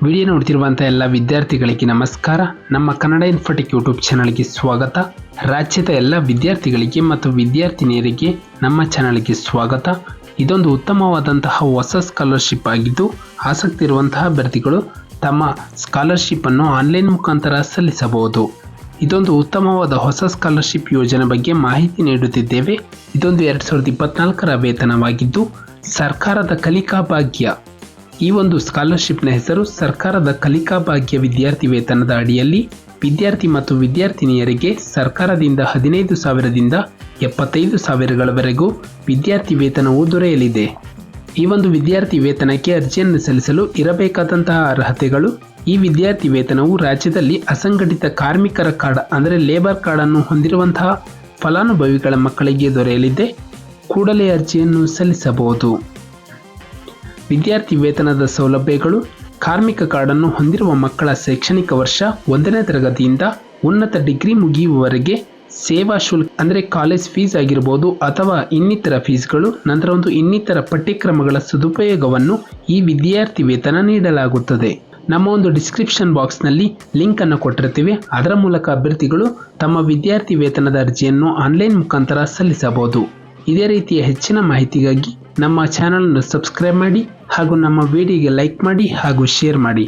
Video ನೋಡ್ತಿರುವಂಥ ಎಲ್ಲ ವಿದ್ಯಾರ್ಥಿಗಳಿಗೆ ನಮಸ್ಕಾರ. ನಮ್ಮ ಕನ್ನಡ ಇನ್ಫೋಟೆಕ್ ಯೂಟ್ಯೂಬ್ ಚಾನಲ್ಗೆ ಸ್ವಾಗತ. ರಾಜ್ಯದ ಎಲ್ಲ ವಿದ್ಯಾರ್ಥಿಗಳಿಗೆ ಮತ್ತು ವಿದ್ಯಾರ್ಥಿನಿಯರಿಗೆ ನಮ್ಮ ಚಾನಲ್ಗೆ ಸ್ವಾಗತ. ಇದೊಂದು ಉತ್ತಮವಾದಂತಹ ಹೊಸ ಸ್ಕಾಲರ್ಶಿಪ್ ಆಗಿದ್ದು, ಆಸಕ್ತಿ ಇರುವಂತಹ ಅಭ್ಯರ್ಥಿಗಳು ತಮ್ಮ ಸ್ಕಾಲರ್ಶಿಪ್ಪನ್ನು ಆನ್ಲೈನ್ ಮುಖಾಂತರ ಸಲ್ಲಿಸಬಹುದು. ಇದೊಂದು ಉತ್ತಮವಾದ ಹೊಸ ಸ್ಕಾಲರ್ಶಿಪ್ ಯೋಜನೆ ಬಗ್ಗೆ ಮಾಹಿತಿ ನೀಡುತ್ತಿದ್ದೇವೆ. ಇದೊಂದು 2024ರ ವೇತನವಾಗಿದ್ದು, ಸರ್ಕಾರದ ಕಲಿಕಾ ಭಾಗ್ಯ. ಈ ಒಂದು ಸ್ಕಾಲರ್ಶಿಪ್ನ ಹೆಸರು ಸರ್ಕಾರದ ಕಲಿಕಾ ಭಾಗ್ಯ ವಿದ್ಯಾರ್ಥಿ ವೇತನದ ಅಡಿಯಲ್ಲಿ ವಿದ್ಯಾರ್ಥಿ ಮತ್ತು ವಿದ್ಯಾರ್ಥಿನಿಯರಿಗೆ ಸರ್ಕಾರದಿಂದ 15,000ದಿಂದ 75,000ಗಳವರೆಗೂ ವಿದ್ಯಾರ್ಥಿ ವೇತನವು ದೊರೆಯಲಿದೆ. ಈ ಒಂದು ವಿದ್ಯಾರ್ಥಿ ವೇತನಕ್ಕೆ ಅರ್ಜಿಯನ್ನು ಸಲ್ಲಿಸಲು ಇರಬೇಕಾದಂತಹ ಅರ್ಹತೆಗಳು: ಈ ವಿದ್ಯಾರ್ಥಿ ವೇತನವು ರಾಜ್ಯದಲ್ಲಿ ಅಸಂಘಟಿತ ಕಾರ್ಮಿಕರ ಕಾರ್ಡ್ ಅಂದರೆ ಲೇಬರ್ ಕಾರ್ಡನ್ನು ಹೊಂದಿರುವಂತಹ ಫಲಾನುಭವಿಗಳ ಮಕ್ಕಳಿಗೆ ದೊರೆಯಲಿದೆ. ಕೂಡಲೇ ಅರ್ಜಿಯನ್ನು ಸಲ್ಲಿಸಬಹುದು. ವಿದ್ಯಾರ್ಥಿ ವೇತನದ ಸೌಲಭ್ಯಗಳು: ಕಾರ್ಮಿಕ ಕಾರ್ಡನ್ನು ಹೊಂದಿರುವ ಮಕ್ಕಳ ಶೈಕ್ಷಣಿಕ ವರ್ಷ 1ನೇ ತರಗತಿಯಿಂದ ಉನ್ನತ ಡಿಗ್ರಿ ಮುಗಿಯುವವರೆಗೆ ಸೇವಾ ಶುಲ್ಕ ಅಂದರೆ ಕಾಲೇಜ್ ಫೀಸ್ ಆಗಿರ್ಬೋದು ಅಥವಾ ಇನ್ನಿತರ ಫೀಸ್ಗಳು, ನಂತರ ಒಂದು ಇನ್ನಿತರ ಪಠ್ಯಕ್ರಮಗಳ ಸದುಪಯೋಗವನ್ನು ಈ ವಿದ್ಯಾರ್ಥಿ ವೇತನ ನೀಡಲಾಗುತ್ತದೆ. ನಮ್ಮ ಒಂದು ಡಿಸ್ಕ್ರಿಪ್ಷನ್ ಬಾಕ್ಸ್ನಲ್ಲಿ ಲಿಂಕನ್ನು ಕೊಟ್ಟಿರ್ತೀವಿ. ಅದರ ಮೂಲಕ ಅಭ್ಯರ್ಥಿಗಳು ತಮ್ಮ ವಿದ್ಯಾರ್ಥಿ ವೇತನದ ಅರ್ಜಿಯನ್ನು ಆನ್ಲೈನ್ ಮುಖಾಂತರ ಸಲ್ಲಿಸಬಹುದು. ಇದೇ ರೀತಿಯ ಹೆಚ್ಚಿನ ಮಾಹಿತಿಗಾಗಿ ನಮ್ಮ ಚಾನಲನ್ನು ಸಬ್ಸ್ಕ್ರೈಬ್ ಮಾಡಿ ಹಾಗೂ ನಮ್ಮ ವಿಡಿಯೋಗೆ ಲೈಕ್ ಮಾಡಿ ಹಾಗೂ ಶೇರ್ ಮಾಡಿ.